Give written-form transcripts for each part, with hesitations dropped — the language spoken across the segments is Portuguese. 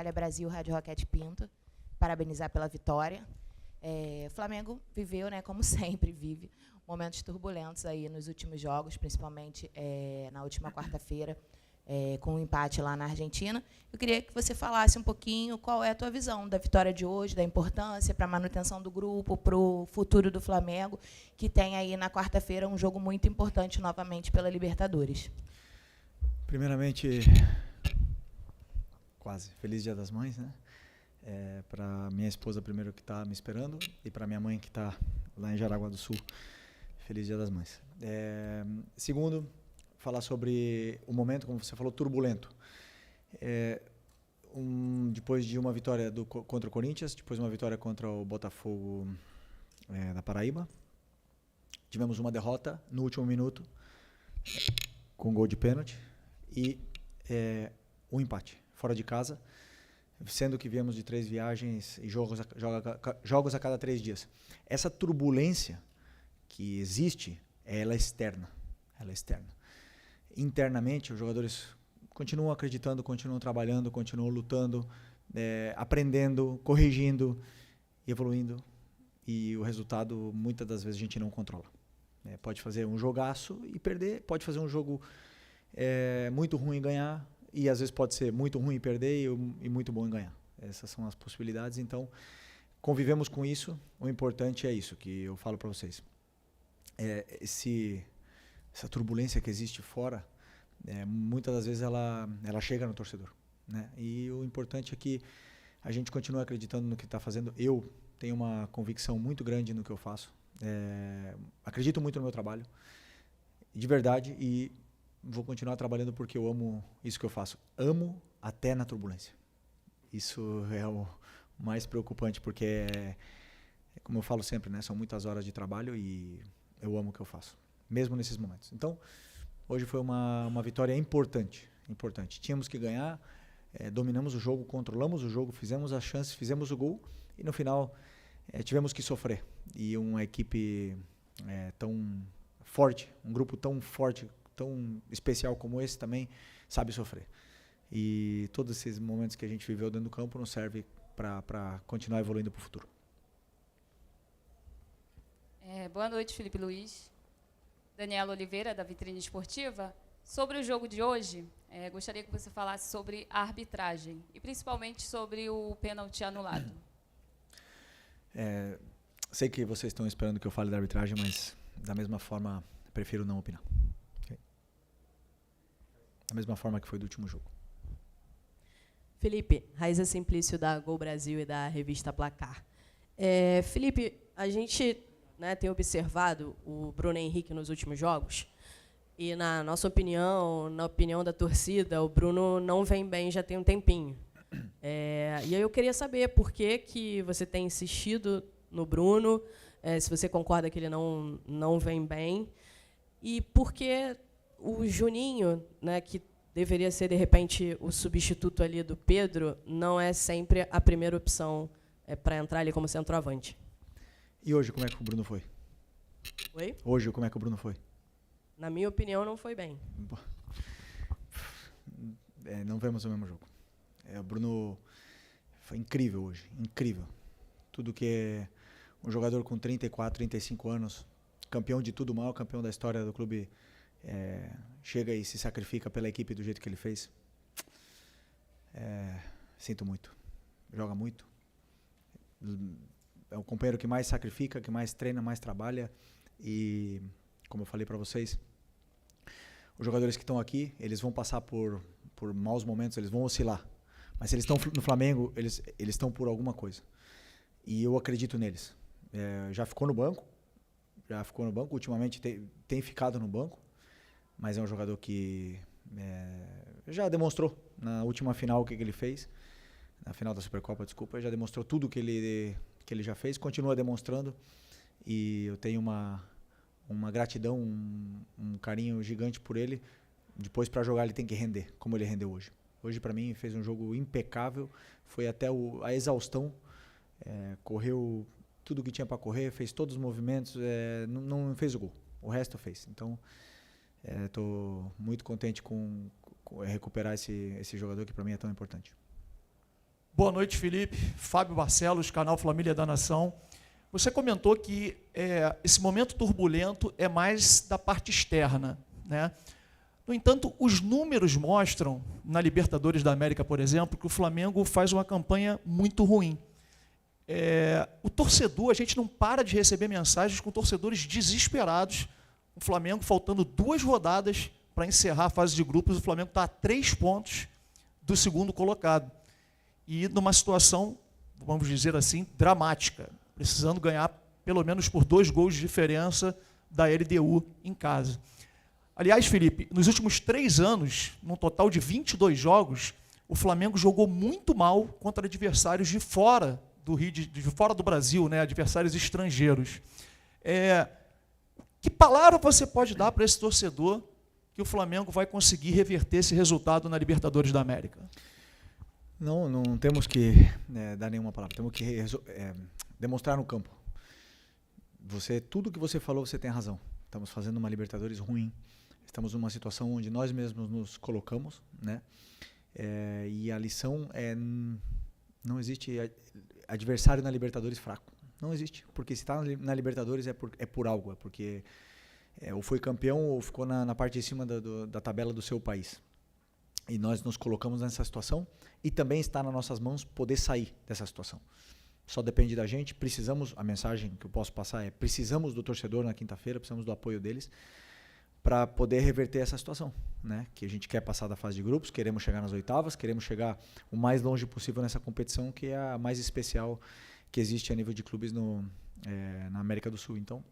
Itália Brasil Rádio Roquete Pinto, parabenizar pela vitória. O Flamengo viveu, né, como sempre vive, momentos turbulentos aí nos últimos jogos, principalmente na última quarta-feira, com um empate lá na Argentina. Eu queria que você falasse um pouquinho qual é a tua visão da vitória de hoje, da importância para a manutenção do grupo, para o futuro do Flamengo, que tem aí na quarta-feira um jogo muito importante novamente pela Libertadores. Primeiramente, quase Feliz Dia das Mães, né? Para minha esposa primeiro que está me esperando e para minha mãe que está lá em Jaraguá do Sul. Feliz Dia das Mães. Segundo, falar sobre o momento, como você falou, turbulento. Depois de uma vitória contra o Corinthians, depois uma vitória contra o Botafogo da Paraíba, tivemos uma derrota no último minuto, com gol de pênalti, e um empate, fora de casa, sendo que viemos de 3 viagens e jogos a cada 3 dias. Essa turbulência que existe, ela é externa. Internamente, os jogadores continuam acreditando, continuam trabalhando, continuam lutando, aprendendo, corrigindo, evoluindo, e o resultado, muitas das vezes, a gente não controla. Pode fazer um jogaço e perder, pode fazer um jogo muito ruim e ganhar, e às vezes pode ser muito ruim e perder e muito bom em ganhar. Essas são as possibilidades, então convivemos com isso. O importante é isso que eu falo para vocês. Essa turbulência que existe fora, muitas das vezes ela chega no torcedor, né? E o importante é que a gente continue acreditando no que está fazendo. Eu tenho uma convicção muito grande no que eu faço. Acredito muito no meu trabalho, de verdade, e vou continuar trabalhando porque eu amo isso que eu faço. Amo até na turbulência. Isso é o mais preocupante, porque, como eu falo sempre, né, são muitas horas de trabalho e eu amo o que eu faço, mesmo nesses momentos. Então, hoje foi uma vitória importante. Tínhamos que ganhar, dominamos o jogo, controlamos o jogo, fizemos as chances, fizemos o gol, e no final tivemos que sofrer. E uma equipe tão forte, um grupo tão forte, tão especial como esse também sabe sofrer. E todos esses momentos que a gente viveu dentro do campo nos servem para continuar evoluindo para o futuro. Boa noite, Felipe Luiz. Daniela Oliveira, da Vitrine Esportiva. Sobre o jogo de hoje, gostaria que você falasse sobre a arbitragem e principalmente sobre o pênalti anulado. Sei que vocês estão esperando que eu fale da arbitragem, mas da mesma forma prefiro não opinar. Okay? Da mesma forma que foi do último jogo. Felipe, Raíza Simplício, da Gol Brasil e da revista Placar. Felipe, a gente, né, tem observado o Bruno Henrique nos últimos jogos, e na nossa opinião, na opinião da torcida, o Bruno não vem bem já tem um tempinho. E aí eu queria saber por que você tem insistido no Bruno, se você concorda que ele não vem bem, e por que o Juninho, né, que deveria ser, de repente, o substituto ali do Pedro, não é sempre a primeira opção para entrar ali como centroavante. E hoje, como é que o Bruno foi? Oi? Hoje, como é que o Bruno foi? Na minha opinião, não foi bem. Não vemos o mesmo jogo. O Bruno foi incrível hoje, incrível. Tudo que é um jogador com 34, 35 anos, campeão de tudo, o maior campeão da história do clube, chega e se sacrifica pela equipe do jeito que ele fez. Sinto muito. Joga muito. É o companheiro que mais sacrifica, que mais treina, mais trabalha. E, como eu falei para vocês, os jogadores que estão aqui, eles vão passar por maus momentos, eles vão oscilar. Mas se eles estão no Flamengo, eles estão por alguma coisa. E eu acredito neles. Já ficou no banco. Ultimamente tem ficado no banco. Mas é um jogador que já demonstrou na última final o que ele fez. Na final da Supercopa, desculpa. Já demonstrou tudo que ele já fez. Continua demonstrando. E eu tenho uma gratidão, um carinho gigante por ele. Depois, para jogar, ele tem que render, como ele rendeu hoje. Hoje, para mim, fez um jogo impecável. Foi até a exaustão. Correu tudo que tinha para correr, fez todos os movimentos. Não fez o gol. O resto fez. Então, estou muito contente com recuperar esse jogador que para mim é tão importante. Boa noite, Felipe. Fábio Barcelos, canal Família da Nação. Você comentou que esse momento turbulento é mais da parte externa, né? No entanto, os números mostram, na Libertadores da América, por exemplo, que o Flamengo faz uma campanha muito ruim. O torcedor, a gente não para de receber mensagens com torcedores desesperados. O Flamengo, faltando 2 rodadas para encerrar a fase de grupos, o Flamengo está a 3 pontos do segundo colocado. E numa situação, vamos dizer assim, dramática, precisando ganhar pelo menos por 2 gols de diferença da LDU em casa. Aliás, Felipe, nos últimos 3 anos, num total de 22 jogos, o Flamengo jogou muito mal contra adversários de fora do Rio, de fora do Brasil, né, adversários estrangeiros. Que palavra você pode dar para esse torcedor que o Flamengo vai conseguir reverter esse resultado na Libertadores da América? Não temos que dar nenhuma palavra, temos que demonstrar no campo. Tudo que você falou, você tem razão. Estamos fazendo uma Libertadores ruim, estamos numa situação onde nós mesmos nos colocamos, né? E a lição não existe adversário na Libertadores fraco. Não existe, porque se está na Libertadores é por algo, é porque ou foi campeão ou ficou na parte de cima da tabela do seu país. E nós nos colocamos nessa situação e também está nas nossas mãos poder sair dessa situação. Só depende da gente, a mensagem que eu posso passar precisamos do torcedor na quinta-feira, precisamos do apoio deles para poder reverter essa situação, né? Que a gente quer passar da fase de grupos, queremos chegar nas oitavas, queremos chegar o mais longe possível nessa competição que é a mais especial que existe a nível de clubes na América do Sul. Então,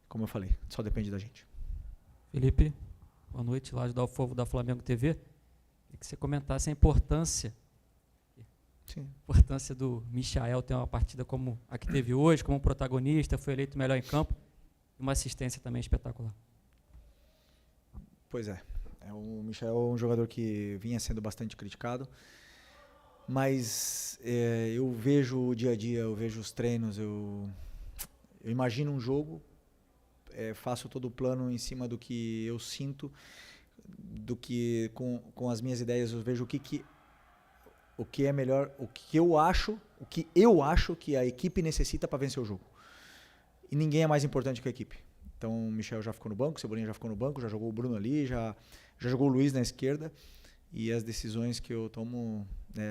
como eu falei, só depende da gente. Felipe, boa noite, lá do Alfovo da Flamengo TV. Queria que você comentasse a importância do Michael ter uma partida como a que teve hoje, como protagonista, foi eleito melhor em campo, e uma assistência também espetacular. Pois o Michael é um jogador que vinha sendo bastante criticado, mas eu vejo o dia a dia, eu vejo os treinos, eu imagino um jogo, faço todo o plano em cima do que eu sinto, do que com as minhas ideias eu vejo o que é melhor, o que eu acho que a equipe necessita para vencer o jogo. E ninguém é mais importante que a equipe. Então o Michel já ficou no banco, o Cebolinha já ficou no banco, já jogou o Bruno ali, já jogou o Luiz na esquerda. E as decisões que eu tomo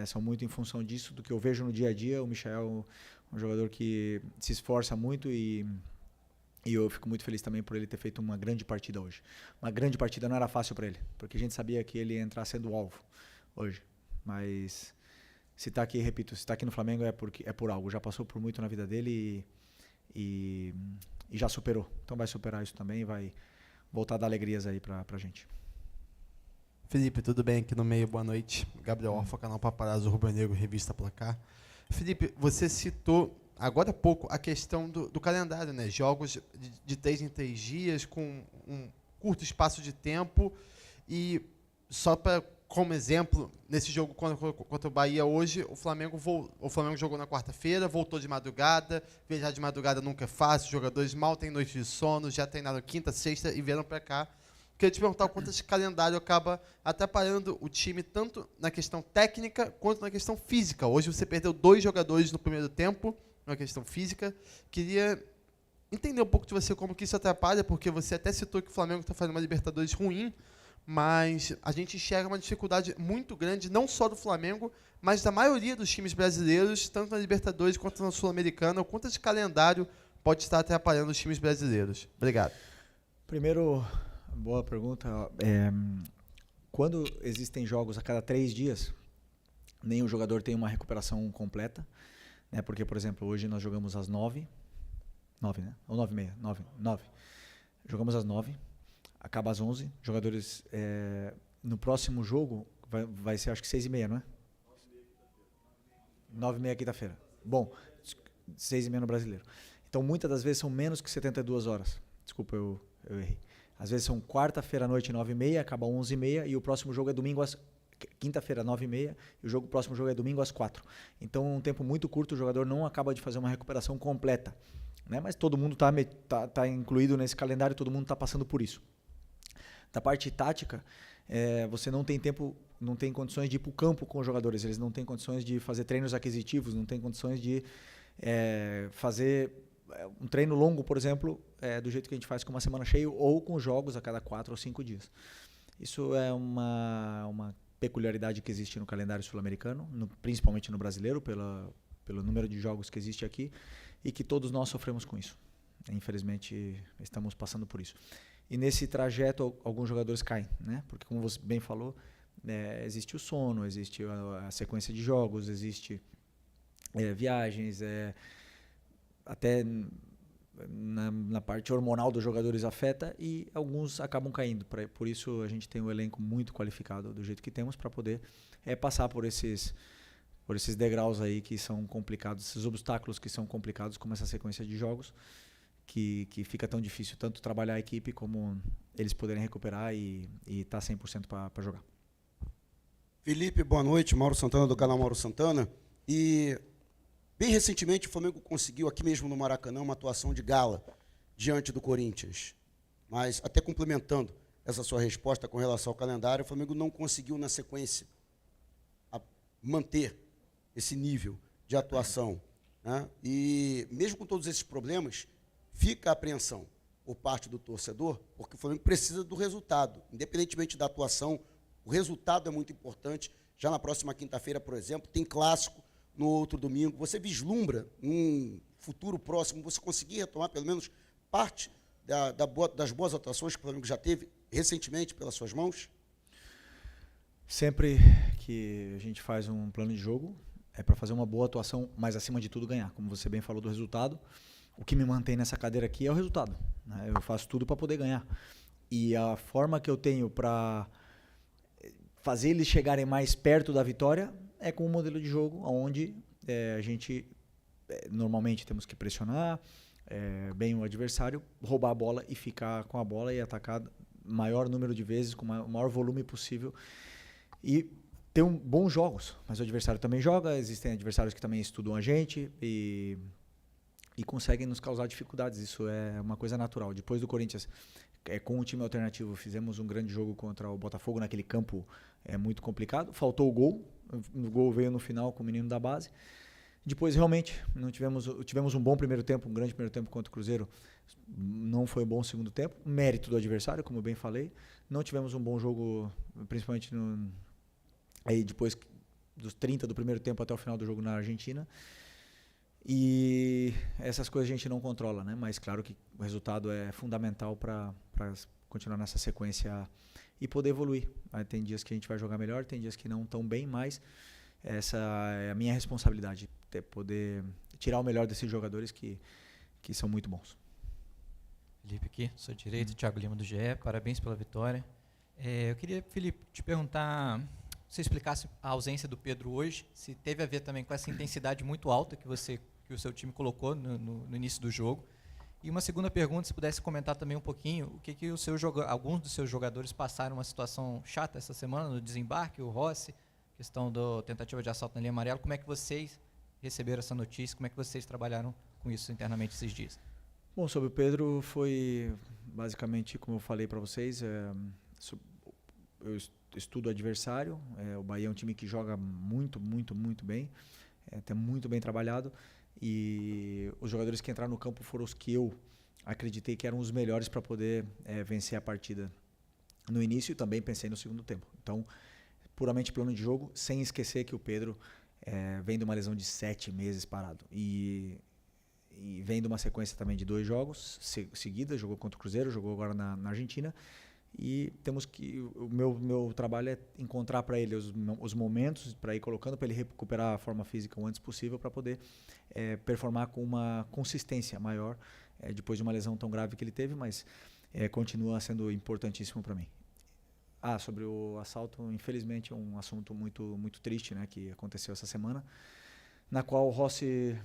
são muito em função disso, do que eu vejo no dia a dia. O Michel é um jogador que se esforça muito e eu fico muito feliz também por ele ter feito uma grande partida hoje. Uma grande partida não era fácil para ele, porque a gente sabia que ele ia entrar sendo alvo hoje. Mas se está aqui, repito, se está aqui no Flamengo é por algo. Já passou por muito na vida dele e já superou. Então vai superar isso também e vai voltar a dar alegrias aí pra gente. Felipe, tudo bem? Aqui no meio, boa noite. Gabriel Orfa, canal Paparazzo Rubro Negro, Revista Placar. Felipe, você citou agora há pouco a questão do calendário, né? Jogos de 3 em 3 dias, com um curto espaço de tempo. E só como exemplo, nesse jogo contra o Bahia hoje, o Flamengo jogou na quarta-feira, voltou de madrugada. Viajar de madrugada nunca é fácil, os jogadores mal têm noite de sono, já treinaram quinta, sexta e vieram para cá. Queria te perguntar o quanto esse calendário acaba atrapalhando o time, tanto na questão técnica quanto na questão física. Hoje você perdeu 2 jogadores no primeiro tempo, na questão física. Queria entender um pouco de você como que isso atrapalha, porque você até citou que o Flamengo está fazendo uma Libertadores ruim, mas a gente enxerga uma dificuldade muito grande, não só do Flamengo, mas da maioria dos times brasileiros, tanto na Libertadores quanto na Sul-Americana. O quanto esse calendário pode estar atrapalhando os times brasileiros? Obrigado. Primeiro, boa pergunta. Quando existem jogos a cada 3 dias, nenhum jogador tem uma recuperação completa, né? Porque, por exemplo, hoje nós jogamos às 9, né? Ou 9h30, 9. Jogamos às 9. Acaba às 11, jogadores no próximo jogo vai ser acho que 6h30, não é? 9h30 quinta-feira. Bom, 6h30 no Brasileiro. Então muitas das vezes são menos que 72 horas. Desculpa, eu errei. Às vezes são quarta-feira à noite 9h30, acaba 11h30 e o próximo jogo é domingo quinta-feira 9h30 e o próximo jogo é domingo às 4. Então um tempo muito curto, o jogador não acaba de fazer uma recuperação completa, né? Mas todo mundo tá incluído nesse calendário, todo mundo está passando por isso. Da parte tática, você não tem tempo não têm condições de ir para o campo com os jogadores, eles não têm condições de fazer treinos aquisitivos, não têm condições de fazer um treino longo, por exemplo, do jeito que a gente faz com uma semana cheia ou com jogos a cada 4 ou 5 dias. Isso é uma peculiaridade que existe no calendário sul-americano, principalmente no brasileiro, pelo número de jogos que existe aqui, e que todos nós sofremos com isso. Infelizmente, estamos passando por isso. E nesse trajeto, alguns jogadores caem, né? Porque, como você bem falou, existe o sono, existe a sequência de jogos, existe viagens, até na parte hormonal dos jogadores afeta, e alguns acabam caindo. Por isso, a gente tem um elenco muito qualificado do jeito que temos para poder passar por esses degraus aí que são complicados, esses obstáculos que são complicados, como essa sequência de jogos, que fica tão difícil tanto trabalhar a equipe como eles poderem recuperar e estar 100% para jogar. Felipe, boa noite. Mauro Santana, do canal Mauro Santana. E, bem recentemente, o Flamengo conseguiu aqui mesmo no Maracanã uma atuação de gala diante do Corinthians. Mas, até complementando essa sua resposta com relação ao calendário, o Flamengo não conseguiu, na sequência, manter esse nível de atuação, né? E, mesmo com todos esses problemas, fica a apreensão por parte do torcedor, porque o Flamengo precisa do resultado. Independentemente da atuação, o resultado é muito importante. Já na próxima quinta-feira, por exemplo, tem clássico, no outro domingo. Você vislumbra um futuro próximo, você conseguir retomar pelo menos parte das boas atuações que o Flamengo já teve recentemente pelas suas mãos? Sempre que a gente faz um plano de jogo, é para fazer uma boa atuação, mas acima de tudo ganhar. Como você bem falou do resultado, o que me mantém nessa cadeira aqui é o resultado, né? Eu faço tudo para poder ganhar. E a forma que eu tenho para fazer eles chegarem mais perto da vitória é com um modelo de jogo onde a gente normalmente temos que pressionar bem o adversário, roubar a bola e ficar com a bola e atacar o maior número de vezes, com o maior volume possível. E ter bons jogos, mas o adversário também joga, existem adversários que também estudam a gente e conseguem nos causar dificuldades. Isso é uma coisa natural. Depois do Corinthians, com o time alternativo, fizemos um grande jogo contra o Botafogo naquele campo muito complicado. Faltou o gol. O gol veio no final com o menino da base. Depois, realmente, não tivemos um bom primeiro tempo, um grande primeiro tempo contra o Cruzeiro. Não foi um bom segundo tempo. Mérito do adversário, como eu bem falei. Não tivemos um bom jogo, principalmente aí depois dos 30 do primeiro tempo até o final do jogo na Argentina. E essas coisas a gente não controla, né? Mas claro que o resultado é fundamental para continuar nessa sequência e poder evoluir. Aí tem dias que a gente vai jogar melhor, tem dias que não tão bem, mas essa é a minha responsabilidade, poder tirar o melhor desses jogadores que são muito bons. Felipe aqui, sou direito, Thiago Lima do GE, parabéns pela vitória. Eu queria, Felipe, te perguntar, se você explicasse a ausência do Pedro hoje, se teve a ver também com essa intensidade muito alta que o seu time colocou no início do jogo. E uma segunda pergunta, se pudesse comentar também um pouquinho, o que alguns dos seus jogadores passaram uma situação chata essa semana no desembarque, o Rossi, questão da tentativa de assalto na linha amarela. Como é que vocês receberam essa notícia? Como é que vocês trabalharam com isso internamente esses dias? Bom, sobre o Pedro, foi basicamente, como eu falei para vocês, eu estudo o adversário. O Bahia é um time que joga muito, muito, muito bem, está muito bem trabalhado. E os jogadores que entraram no campo foram os que eu acreditei que eram os melhores para poder vencer a partida no início, e também pensei no segundo tempo. Então, puramente plano de jogo, sem esquecer que o Pedro vem de uma lesão de 7 meses parado. E vem de uma sequência também de 2 jogos seguidas, jogou contra o Cruzeiro, jogou agora na Argentina. E temos que o meu trabalho é encontrar para ele os momentos para ir colocando, para ele recuperar a forma física o antes possível, para poder performar com uma consistência maior depois de uma lesão tão grave que ele teve, mas continua sendo importantíssimo para mim. Sobre o assalto, infelizmente é um assunto muito, muito triste, né, que aconteceu essa semana, na qual o Rossi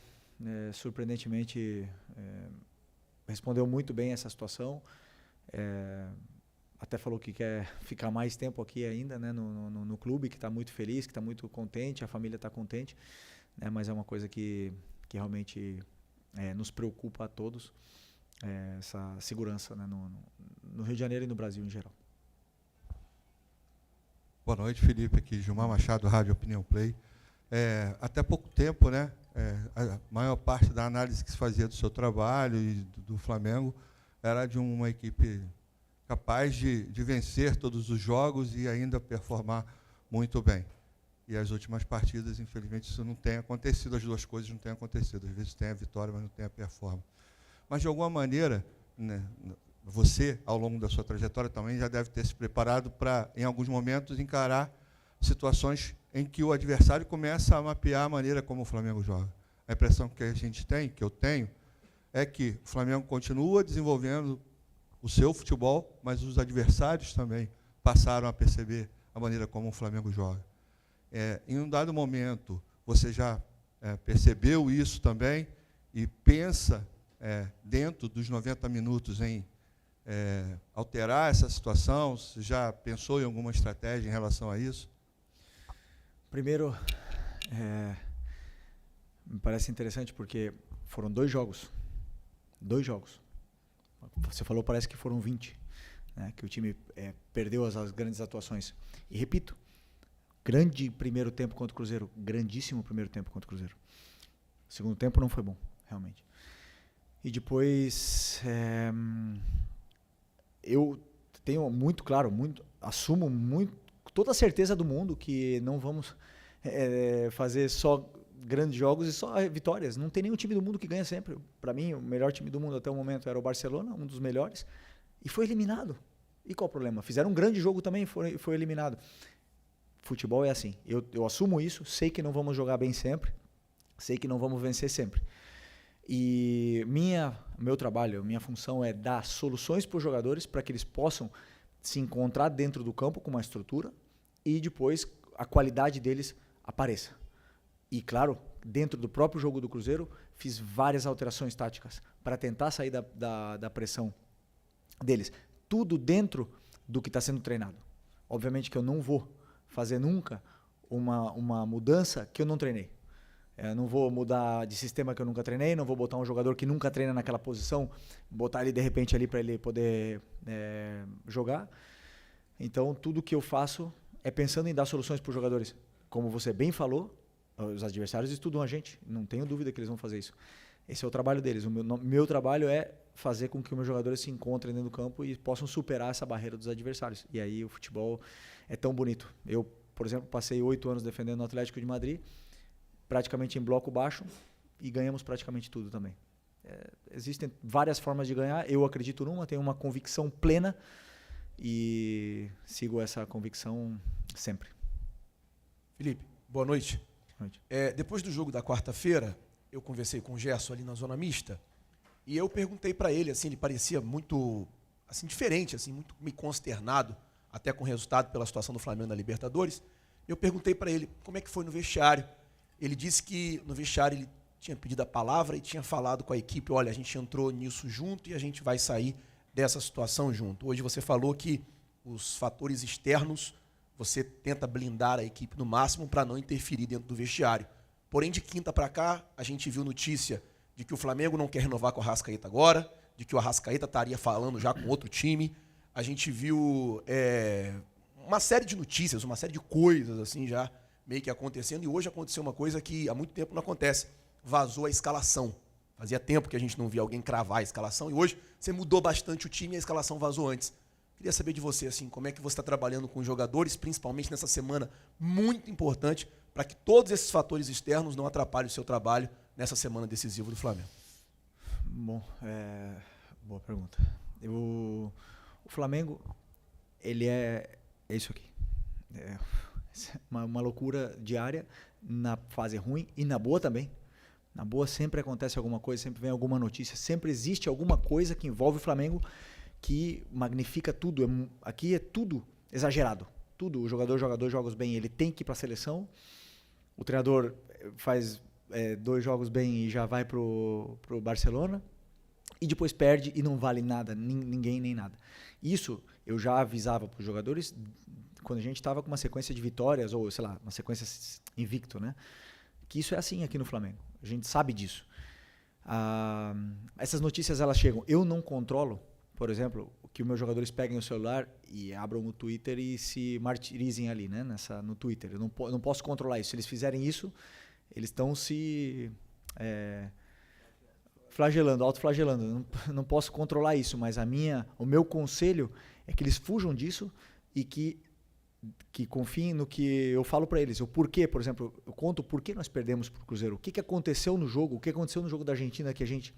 surpreendentemente respondeu muito bem essa situação. Até falou que quer ficar mais tempo aqui ainda, né, no clube, que está muito feliz, que está muito contente, a família está contente, né, mas é uma coisa que realmente nos preocupa a todos, essa segurança, né, no Rio de Janeiro e no Brasil em geral. Boa noite, Felipe, aqui, Gilmar Machado, Rádio Opinião Play. Até pouco tempo, né, a maior parte da análise que se fazia do seu trabalho e do Flamengo era de uma equipe capaz de vencer todos os jogos e ainda performar muito bem. E as últimas partidas, infelizmente, isso não tem acontecido, as duas coisas não têm acontecido. Às vezes tem a vitória, mas não tem a performance. Mas, de alguma maneira, né, você, ao longo da sua trajetória, também já deve ter se preparado para, em alguns momentos, encarar situações em que o adversário começa a mapear a maneira como o Flamengo joga. A impressão que a gente tem, que eu tenho, é que o Flamengo continua desenvolvendo o seu futebol, mas os adversários também passaram a perceber a maneira como o Flamengo joga. Em um dado momento, você já percebeu isso também e pensa, dentro dos 90 minutos, em alterar essa situação? Você já pensou em alguma estratégia em relação a isso? Primeiro, me parece interessante porque foram 2 jogos. 2 jogos. Você falou, parece que foram 20, né, que o time perdeu as grandes atuações. E repito, grande primeiro tempo contra o Cruzeiro, grandíssimo primeiro tempo contra o Cruzeiro. O segundo tempo não foi bom, realmente. E depois, eu tenho muito claro, assumo toda a certeza do mundo que não vamos fazer só grandes jogos e só vitórias. Não tem nenhum time do mundo que ganha sempre. Para mim, o melhor time do mundo até o momento era o Barcelona, um dos melhores, e foi eliminado. E qual o problema? Fizeram um grande jogo também e foi eliminado. Futebol é assim. Eu assumo isso, sei que não vamos jogar bem sempre, sei que não vamos vencer sempre. E meu trabalho, minha função é dar soluções para os jogadores para que eles possam se encontrar dentro do campo com uma estrutura e depois a qualidade deles apareça. E, claro, dentro do próprio jogo do Cruzeiro, fiz várias alterações táticas para tentar sair da pressão deles. Tudo dentro do que está sendo treinado. Obviamente que eu não vou fazer nunca uma mudança que eu não treinei. Não vou mudar de sistema que eu nunca treinei, não vou botar um jogador que nunca treina naquela posição, botar ele de repente ali para ele poder jogar. Então, tudo que eu faço é pensando em dar soluções para os jogadores. Como você bem falou, os adversários estudam a gente, não tenho dúvida que eles vão fazer isso. Esse é o trabalho deles. O meu trabalho é fazer com que os meus jogadores se encontrem dentro do campo e possam superar essa barreira dos adversários. E aí o futebol é tão bonito. Eu, por exemplo, passei 8 anos defendendo o Atlético de Madrid, praticamente em bloco baixo, e ganhamos praticamente tudo também. Existem várias formas de ganhar, eu acredito numa, tenho uma convicção plena e sigo essa convicção sempre. Felipe, boa noite. Depois do jogo da quarta-feira, eu conversei com o Gerson ali na zona mista e eu perguntei para ele, assim, ele parecia muito assim, diferente, assim, muito meio consternado, até com o resultado pela situação do Flamengo na Libertadores. Eu perguntei para ele como é que foi no vestiário. Ele disse que no vestiário ele tinha pedido a palavra e tinha falado com a equipe, olha, a gente entrou nisso junto e a gente vai sair dessa situação junto. Hoje você falou que os fatores externos você tenta blindar a equipe no máximo para não interferir dentro do vestiário. Porém, de quinta para cá, a gente viu notícia de que o Flamengo não quer renovar com o Arrascaeta agora, de que o Arrascaeta estaria falando já com outro time. A gente viu uma série de notícias, uma série de coisas assim já meio que acontecendo. E hoje aconteceu uma coisa que há muito tempo não acontece. Vazou a escalação. Fazia tempo que a gente não via alguém cravar a escalação e hoje você mudou bastante o time e a escalação vazou antes. Queria saber de você, assim, como é que você está trabalhando com os jogadores, principalmente nessa semana muito importante, para que todos esses fatores externos não atrapalhem o seu trabalho nessa semana decisiva do Flamengo. Bom, boa pergunta. O Flamengo, ele é isso aqui. Uma loucura diária na fase ruim e na boa também. Na boa sempre acontece alguma coisa, sempre vem alguma notícia, sempre existe alguma coisa que envolve o Flamengo que magnifica tudo. Aqui é tudo exagerado. Tudo. O jogador joga 2 jogos bem, ele tem que ir para a seleção. O treinador faz 2 jogos bem e já vai pro Barcelona. E depois perde e não vale nada, ninguém nem nada. Isso eu já avisava para os jogadores quando a gente estava com uma sequência de vitórias, ou sei lá, uma sequência invicto, né? Que isso é assim aqui no Flamengo. A gente sabe disso. Essas notícias, elas chegam. Eu não controlo, por exemplo, que os meus jogadores peguem o celular e abram o Twitter e se martirizem ali, né? No Twitter. Eu não posso controlar isso. Se eles fizerem isso, eles estão se flagelando, autoflagelando. Eu não posso controlar isso, mas o meu conselho é que eles fujam disso e que confiem no que eu falo para eles. O porquê, por exemplo, eu conto o porquê nós perdemos para o Cruzeiro. O que aconteceu no jogo, o que aconteceu no jogo da Argentina que a gente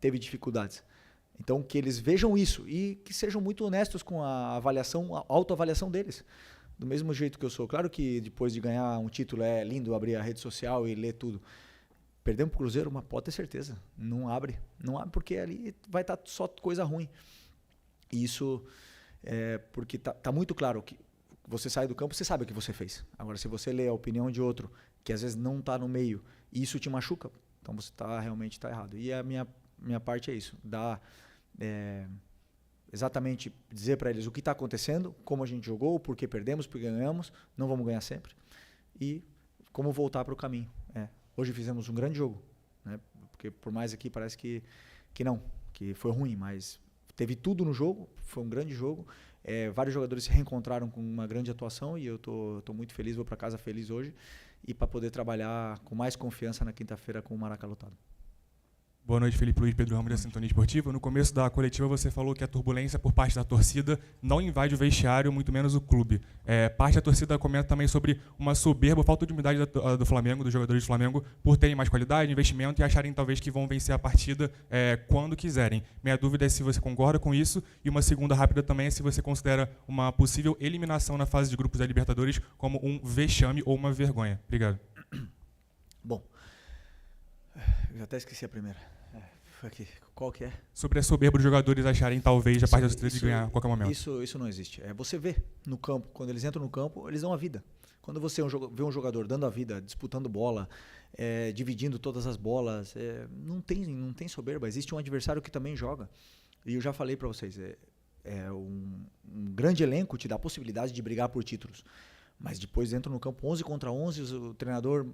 teve dificuldades. Então, que eles vejam isso e que sejam muito honestos com a avaliação, a autoavaliação deles. Do mesmo jeito que eu sou. Claro que depois de ganhar um título é lindo abrir a rede social e ler tudo. Perdemos para o Cruzeiro, mas pode ter certeza. Não abre porque ali vai estar só coisa ruim. E isso porque tá muito claro que você sai do campo, você sabe o que você fez. Agora, se você lê a opinião de outro, que às vezes não está no meio, e isso te machuca, então você realmente está errado. E a minha parte é isso. Exatamente dizer para eles o que está acontecendo, como a gente jogou, por que perdemos, por que ganhamos, não vamos ganhar sempre, e como voltar para o caminho. Hoje fizemos um grande jogo, né? Porque por mais aqui parece que foi ruim, mas teve tudo no jogo, foi um grande jogo, vários jogadores se reencontraram com uma grande atuação e eu tô muito feliz, vou para casa feliz hoje e para poder trabalhar com mais confiança na quinta-feira com o Maraca lotado. Boa noite, Felipe Luiz, Pedro Ramos da Sintonia Esportiva. No começo da coletiva você falou que a turbulência por parte da torcida não invade o vestiário, muito menos o clube. Parte da torcida comenta também sobre uma soberba, falta de humildade do Flamengo, dos jogadores do Flamengo, por terem mais qualidade, investimento e acharem talvez que vão vencer a partida quando quiserem. Minha dúvida é se você concorda com isso e uma segunda rápida também é se você considera uma possível eliminação na fase de grupos da Libertadores como um vexame ou uma vergonha. Obrigado. Bom, eu até esqueci a primeira. Foi aqui. Qual que é? Sobre a soberba dos jogadores acharem talvez a parte da torcida de ganhar a qualquer momento. Isso não existe. Você vê no campo, quando eles entram no campo, eles dão a vida. Quando você vê um jogador dando a vida, disputando bola, dividindo todas as bolas, não tem soberba. Existe um adversário que também joga. E eu já falei para vocês, um grande elenco te dá a possibilidade de brigar por títulos. Mas depois entram no campo 11 contra 11, o treinador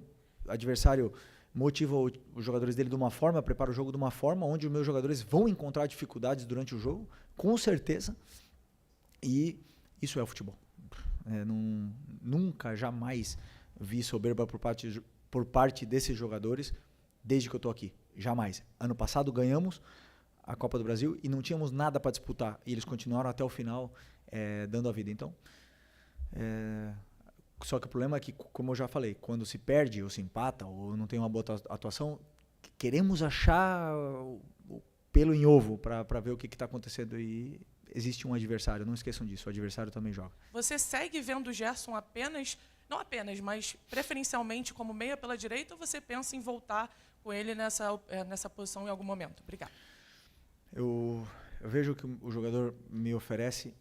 adversário motiva os jogadores dele de uma forma, prepara o jogo de uma forma, onde os meus jogadores vão encontrar dificuldades durante o jogo, com certeza, e isso é o futebol. Nunca, jamais vi soberba por parte desses jogadores, desde que eu estou aqui. Jamais. Ano passado ganhamos a Copa do Brasil e não tínhamos nada para disputar, e eles continuaram até o final dando a vida. Então, só que o problema é que, como eu já falei, quando se perde ou se empata ou não tem uma boa atuação, queremos achar o pelo em ovo para ver o que está acontecendo e existe um adversário, não esqueçam disso, o adversário também joga. Você segue vendo o Gerson não apenas, mas preferencialmente como meia pela direita ou você pensa em voltar com ele nessa posição em algum momento? Obrigado. Eu vejo que o jogador me oferece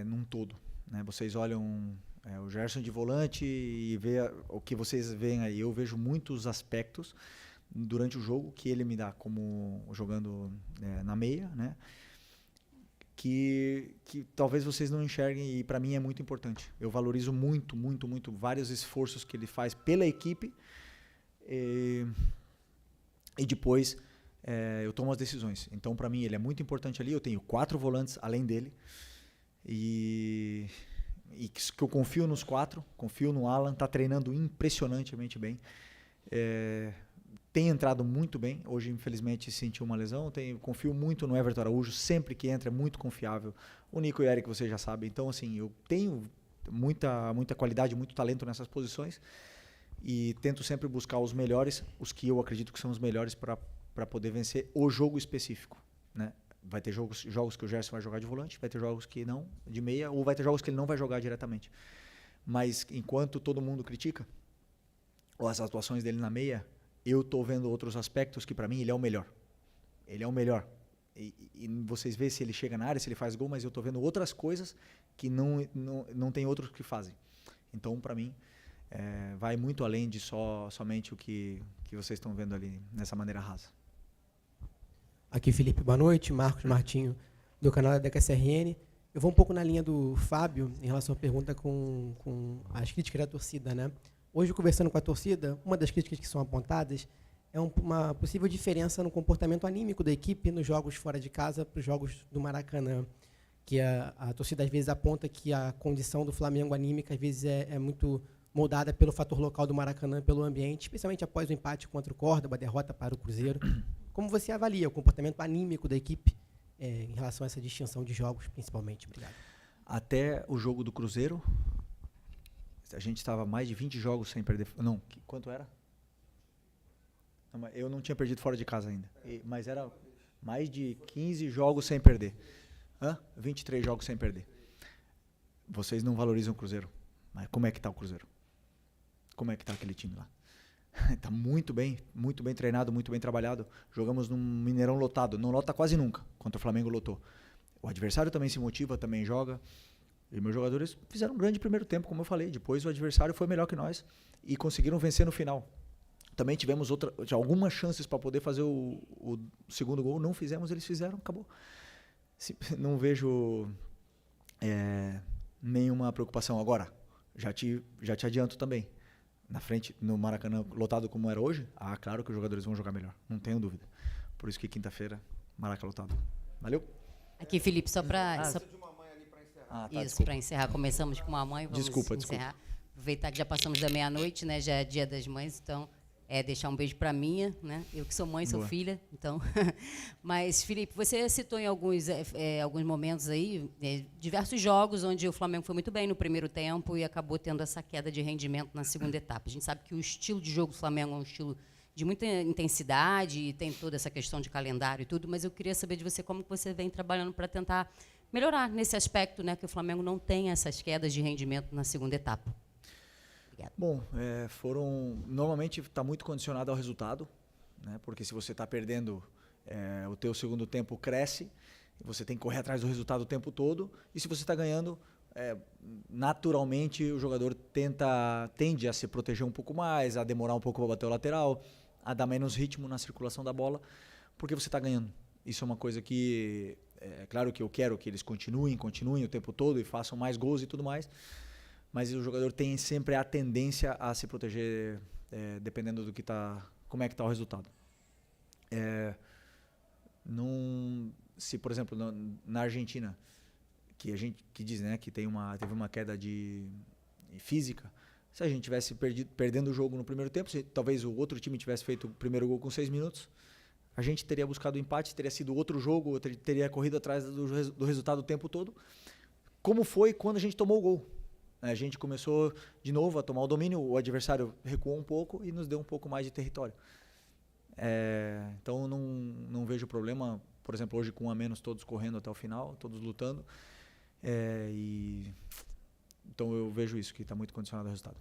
num todo, né? Vocês olham o Gerson de volante e vê o que vocês veem aí. Eu vejo muitos aspectos durante o jogo que ele me dá, como jogando na meia, né? Que talvez vocês não enxerguem e para mim é muito importante. Eu valorizo muito vários esforços que ele faz pela equipe e depois eu tomo as decisões. Então para mim ele é muito importante ali. Eu tenho 4 volantes além dele e que eu confio nos 4, confio no Alan, está treinando impressionantemente bem. Tem entrado muito bem, hoje infelizmente sentiu uma lesão, confio muito no Everton Araújo, sempre que entra é muito confiável. O Nico e o Eric vocês já sabem, então assim, eu tenho muita qualidade, muito talento nessas posições e tento sempre buscar os melhores, os que eu acredito que são os melhores para poder vencer o jogo específico, né? Vai ter jogos que o Gerson vai jogar de volante, vai ter jogos que não, de meia, ou vai ter jogos que ele não vai jogar diretamente. Mas enquanto todo mundo critica as atuações dele na meia, eu estou vendo outros aspectos que para mim ele é o melhor. Ele é o melhor. E vocês veem se ele chega na área, se ele faz gol, mas eu estou vendo outras coisas que não tem outros que fazem. Então, para mim, vai muito além de somente o que vocês estão vendo ali nessa maneira rasa. Aqui, Felipe, boa noite. Marcos Martinho, do canal da DKSRN. Eu vou um pouco na linha do Fábio, em relação à pergunta com as críticas da torcida, né? Hoje, conversando com a torcida, uma das críticas que são apontadas é uma possível diferença no comportamento anímico da equipe nos jogos fora de casa para os jogos do Maracanã. que a torcida às vezes aponta que a condição do Flamengo anímica às vezes é muito moldada pelo fator local do Maracanã, pelo ambiente, especialmente após o empate contra o Córdoba, a derrota para o Cruzeiro. Como você avalia o comportamento anímico da equipe em relação a essa distinção de jogos, principalmente? Obrigado. Até o jogo do Cruzeiro, a gente estava mais de 20 jogos sem perder. Não, quanto era? Não, eu não tinha perdido fora de casa ainda. Mas era mais de 15 jogos sem perder. 23 jogos sem perder. Vocês não valorizam o Cruzeiro. Mas como é que está o Cruzeiro? Como é que está aquele time lá? Está muito bem treinado, muito bem trabalhado. Jogamos num Mineirão lotado. Não lota quase nunca. Contra o Flamengo lotou. O adversário também se motiva, também joga. E meus jogadores fizeram um grande primeiro tempo, como eu falei. Depois o adversário foi melhor que nós e conseguiram vencer no final. Também tivemos algumas chances para poder fazer o segundo gol. Não fizemos, eles fizeram, acabou. Não vejo nenhuma preocupação. Agora, já te adianto também. Na frente, no Maracanã lotado como era hoje, claro que os jogadores vão jogar melhor. Não tenho dúvida. Por isso que quinta-feira, Maracanã lotado. Valeu? Aqui, Felipe, só para... Isso, para encerrar. Começamos com uma mãe, vamos encerrar. Aproveitar que já passamos da meia-noite, né? Já é Dia das Mães, então... deixar um beijo para a minha, né? Eu que sou mãe, sou filha, então... Mas, Felipe, você citou em alguns momentos aí, diversos jogos onde o Flamengo foi muito bem no primeiro tempo e acabou tendo essa queda de rendimento na segunda etapa. A gente sabe que o estilo de jogo do Flamengo é um estilo de muita intensidade e tem toda essa questão de calendário e tudo, mas eu queria saber de você como que você vem trabalhando para tentar melhorar nesse aspecto, né? Que o Flamengo não tenha essas quedas de rendimento na segunda etapa. Bom, normalmente está muito condicionado ao resultado, né? Porque se você está perdendo, o teu segundo tempo cresce, você tem que correr atrás do resultado o tempo todo, e se você está ganhando, naturalmente o jogador tende a se proteger um pouco mais, a demorar um pouco para bater o lateral, a dar menos ritmo na circulação da bola, porque você está ganhando. Isso é uma coisa que, claro que eu quero que eles continuem o tempo todo e façam mais gols e tudo mais, mas o jogador tem sempre a tendência a se proteger dependendo do que como é que está o resultado. Se, por exemplo, na Argentina, que diz, né, que teve uma queda de física, se a gente tivesse perdendo o jogo no primeiro tempo, se talvez o outro time tivesse feito o primeiro gol com 6 minutos, a gente teria buscado o empate, teria sido outro jogo, teria corrido atrás do resultado o tempo todo, como foi quando a gente tomou o gol. A gente começou de novo a tomar o domínio, o adversário recuou um pouco e nos deu um pouco mais de território. Então não vejo problema, por exemplo, hoje com um a menos, todos correndo até o final, todos lutando. Então eu vejo isso, que está muito condicionado ao resultado.